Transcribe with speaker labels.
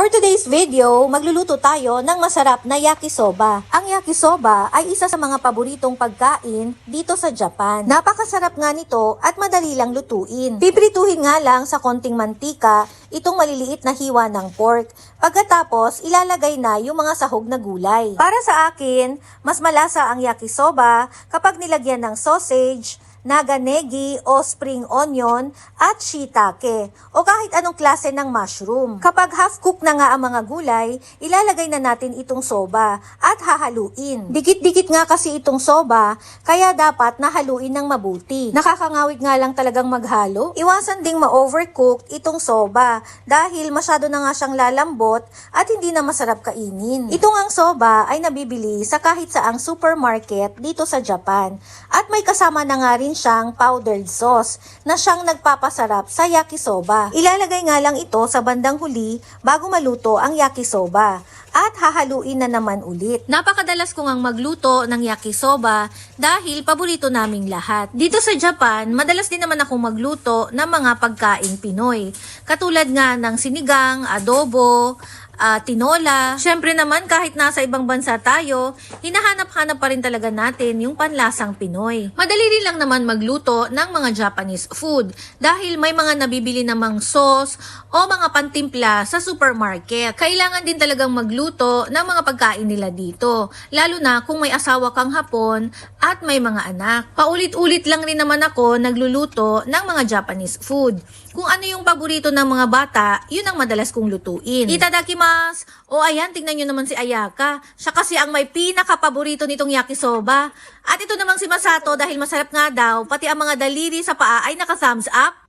Speaker 1: For today's video, magluluto tayo ng masarap na yakisoba. Ang yakisoba ay isa sa mga paboritong pagkain dito sa Japan. Napakasarap nga nito at madali lang lutuin. Piprituhin nga lang sa konting mantika itong maliliit na hiwa ng pork. Pagkatapos, ilalagay na yung mga sahog na gulay. Para sa akin, mas malasa ang yakisoba kapag nilagyan ng sausage, naganegi o spring onion at shiitake o kahit anong klase ng mushroom. Kapag half cook na nga ang mga gulay, ilalagay na natin itong soba at hahaluin. Dikit-dikit nga kasi itong soba, kaya dapat nahaluin ng mabuti. Nakakangawig nga lang talagang maghalo. Iwasan ding ma-overcooked itong soba dahil masyado na nga siyang lalambot at hindi na masarap kainin. Itong ang soba ay nabibili sa kahit saang supermarket dito sa Japan at may kasama na nga rin siyang powdered sauce na siyang nagpapasarap sa yakisoba. Ilalagay nga lang ito sa bandang huli bago maluto ang yakisoba at hahaluin na naman ulit. Napakadalas ko ngang magluto ng yakisoba dahil paborito naming lahat. Dito sa Japan, madalas din naman ako magluto ng mga pagkaing Pinoy. Katulad nga ng sinigang, adobo, tinola. Syempre naman kahit nasa ibang bansa tayo, hinahanap-hanap pa rin talaga natin yung panlasang Pinoy. Madali rin lang naman magluto ng mga Japanese food dahil may mga nabibili namang sauce o mga pantimpla sa supermarket. Kailangan din talagang magluto ng mga pagkain nila dito, lalo na kung may asawa kang Hapon at may mga anak. Paulit-ulit lang rin naman ako nagluluto ng mga Japanese food. Kung ano yung paborito ng mga bata, yun ang madalas kong lutuin. Itadakimasu! O ayan, tingnan nyo naman si Ayaka. Siya kasi ang may pinaka-paborito nitong yakisoba. At ito namang si Masato dahil masarap nga daw, pati ang mga daliri sa paa ay naka-thumbs up.